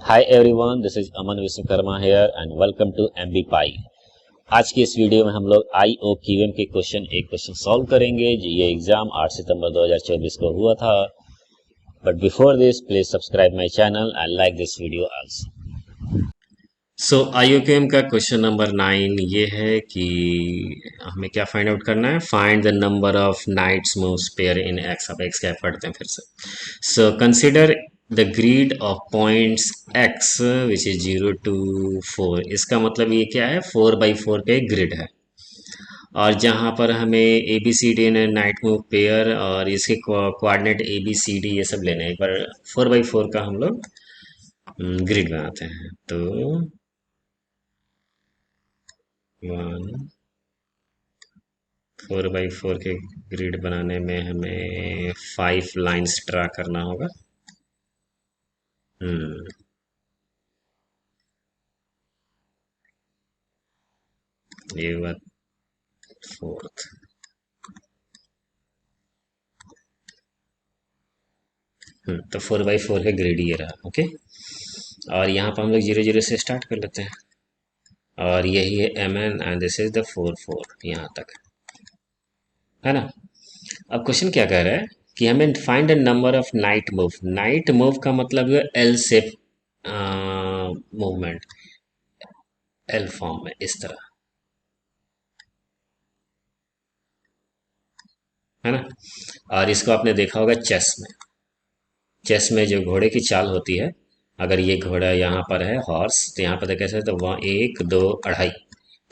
Hi everyone, this is Aman Vishwakarma here and welcome to MB pie. आज की इस video में हम लोग IOQM के एक क्वेश्चन सॉल्व करेंगे। ये एग्जाम 8 सितंबर 2024 को हुआ था। But before this please subscribe my channel and like this video also. So IOQM का क्वेश्चन नंबर 9 ये है कि हमें क्या फाइंड आउट करना है। Find the number of knights moves pair in X. अब एक्स क्या पढ़ते हैं फिर से। So consider the grid of points x which is 0 to 4। इसका मतलब ये क्या है, 4x4 का एक ग्रिड है। और जहाँ पर हमें ABCD ने नाइट मूव पेयर और इसके कोऑर्डिनेट ABCD ये सब लेने हैं। एक बार 4x4 का हम लोग ग्रिड बनाते हैं। तो 4x4 के ग्रिड बनाने में हमें 5 लाइंस ड्रा करना होगा। ये हुआ फोर्थ। तो 4x4 का ग्रिड ये रहा। ओके, और यहाँ पर हम लोग 0 0 से स्टार्ट कर लेते हैं और यही है MN and this is the 4 4 यहाँ तक है ना। अब क्वेश्चन क्या कह रहा है कि हमें find the number of night move. Night move का मतलब है L shape movement, L form में इस तरह, है ना। और इसको आपने देखा होगा चेस में। चेस में जो घोड़े की चाल होती है, अगर ये घोड़ा यहाँ पर है हॉर्स, तो यहाँ पर कैसे है, तो वहाँ 1 2 अढ़ाई,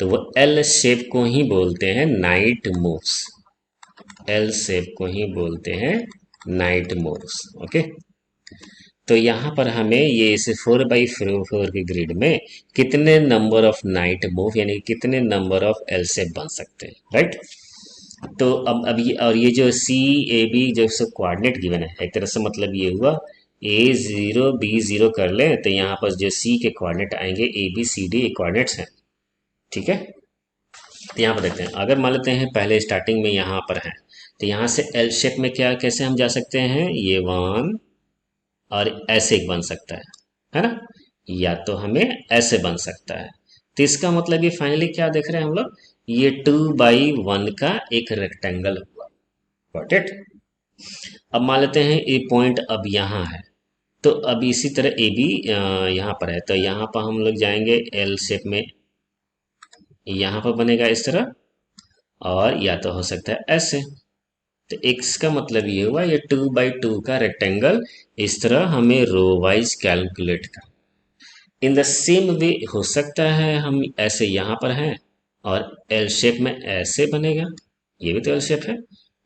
तो वो L शेप को ही बोलते हैं नाइट मूव्स। L शेप को ही बोलते हैं नाइट मूव्स। ओके, तो यहाँ पर हमें ये इसे 4x4 के ग्रिड में कितने नंबर ऑफ नाइट मूव यानी कितने नंबर ऑफ L शेप बन सकते हैं, राइट। तो अब ये और ये जो CAB जो सब कोऑर्डिनेट गिवन है, एक तरह से मतलब ये हुआ A0 B0 कर ले, तो यहाँ पर जो C के कोऑर्डिनेट आएंगे ABCD कोऑर्डिनेट्स हैं, ठीक है। तो यहाँ पर देखते हैं, अगर मान लेते हैं पहले स्टार्टिंग में यहाँ पर है, तो यहाँ से L शेप में क्या कैसे हम जा सकते हैं, ये 1 और ऐसे एक बन सकता है ना, या तो हमें ऐसे बन सकता है। तो इसका मतलब ये फाइनली क्या देख रहे हैं हम लोग, ये 2x1 का एक रेक्टेंगल हुआ। Got it. अब मान लेते हैं ये पॉइंट अब यहाँ है, तो अब इसी तरह AB यहाँ पर है, तो यहाँ पर हम लोग जाएंगे L शेप में, यहाँ पर बनेगा इस तरह, और या तो हो सकता है ऐसे। तो x का मतलब ये हुआ ये 2x2 का रेक्टेंगल इस तरह हमें रो वाइज कैलकुलेट कर। इन द सेम वे हो सकता है हम ऐसे यहाँ पर हैं और L शेप में ऐसे बनेगा, ये भी तो L शेप है,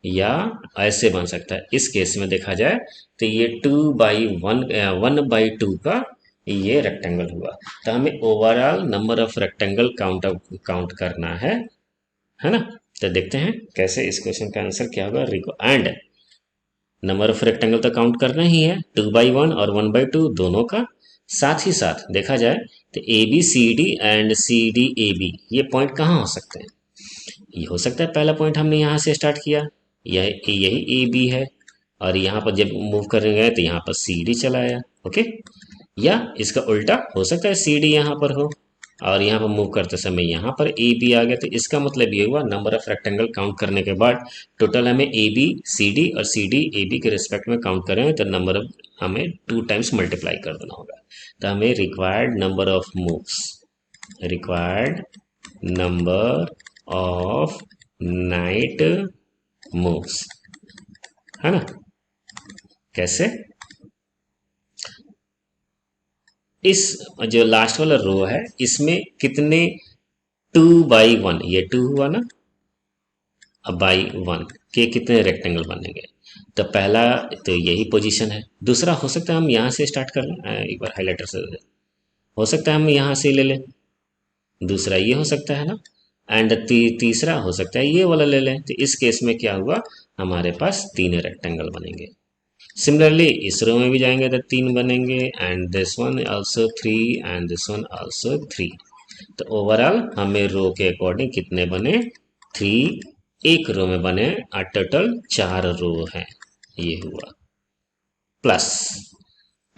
या ऐसे बन सकता है। इस केस में देखा जाए तो ये 2x1 1/2 का ये रेक्टेंगल हुआ। तो हमें overall number of rectangle count करना है ना। तो देखते हैं कैसे इस क्वेश्चन का आंसर क्या होगा। एंड नंबर ऑफ रेक्टेंगल तो काउंट करना ही है, 2x1 और 1/2 दोनों का। साथ ही साथ देखा जाए तो ABCD एंड CDAB ये पॉइंट कहाँ हो सकते हैं। ये हो सकता है पहला पॉइंट हमने यहाँ से स्टार्ट किया, यही AB है, और यहाँ पर जब मूव करेंगे तो यहाँ पर CD चला आया। ओके, या इसका उल्टा हो सकता है CD यहाँ पर हो और यहाँ पर मूव करते समय यहाँ पर AB आ गया। तो इसका मतलब ये हुआ नंबर ऑफ रेक्टेंगल काउंट करने के बाद टोटल हमें ABCD और CDAB के रिस्पेक्ट में काउंट करें तो नंबर ऑफ हमें 2 टाइम्स मल्टीप्लाई कर देना होगा। तो हमें required number of moves, required number of night moves, है ना। कैसे, इस जो लास्ट वाला रो है इसमें कितने 2x1, ये 2 हुआ ना, अब बाई 1 के कितने रेक्टेंगल बनेंगे। तो पहला तो यही पोजीशन है। दूसरा हो सकता है हम यहाँ से स्टार्ट कर लें, एक बार हाईलाइटर से हो सकता है हम यहाँ से ले लें। दूसरा ये हो सकता है ना, एंड तीसरा हो सकता है ये वाला ले लें। तो इस केस में क्या हुआ, हमारे पास 3 रेक्टेंगल बनेंगे। सिमिलरली इस रो में भी जाएंगे तो 3 बनेंगे, and this one also 3 and this one also 3। तो ओवरऑल हमें रो के अकॉर्डिंग कितने बने, 3 एक रो में बने, टोटल 4 रो हैं। ये हुआ प्लस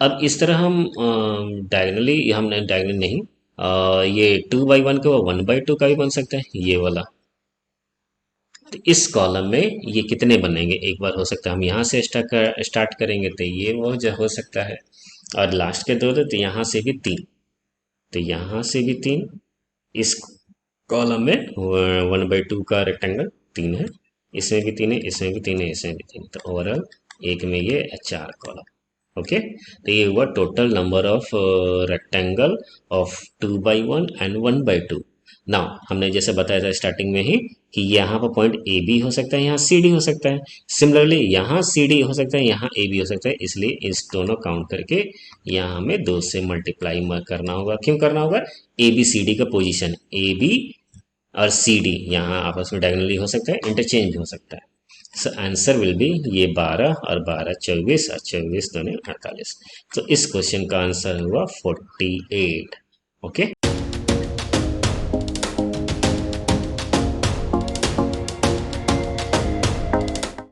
अब इस तरह हम डायगनली, हमने डायगनली नहीं, ये 2 बाई 1 को 1 बाई 2 का भी बन सकता है ये वाला। तो इस कॉलम में ये कितने बनेंगे एक बार हो सकता है हम यहाँ से स्टार्ट करेंगे तो ये वो जो हो सकता है, और लास्ट के दो तो यहाँ से भी 3, तो यहाँ से भी 3, इस कॉलम में 1/2 का रेक्टेंगल 3 है, इसमें भी 3 है, इसमें भी 3 है, इसमें भी 3, तो ओवरऑल एक में ये 4 कॉलम। ओके, तो ये हुआ total number of rectangle of 2 by 1 and 1/2। Now हमने जैसे बताया था स्टार्टिंग में ही कि यहाँ पर पॉइंट ए बी हो सकता है, यहाँ सी डी हो सकता है, सिमिलरली यहाँ सी डी हो सकता है, यहाँ ए बी हो सकता है, इसलिए इस दोनों काउंट करके यहाँ हमें 2 से मल्टीप्लाई करना होगा। क्यों करना होगा? ए बी सी डी का पोजीशन, ए बी और सी डी यहाँ आपस में डायगोनली हो सकता है, इंटरचेंज हो सकता है। सो आंसर विल बी ये 12 और 12 24 और 24 दोनों 48। तो इस क्वेश्चन का आंसर हुआ 48। ओके।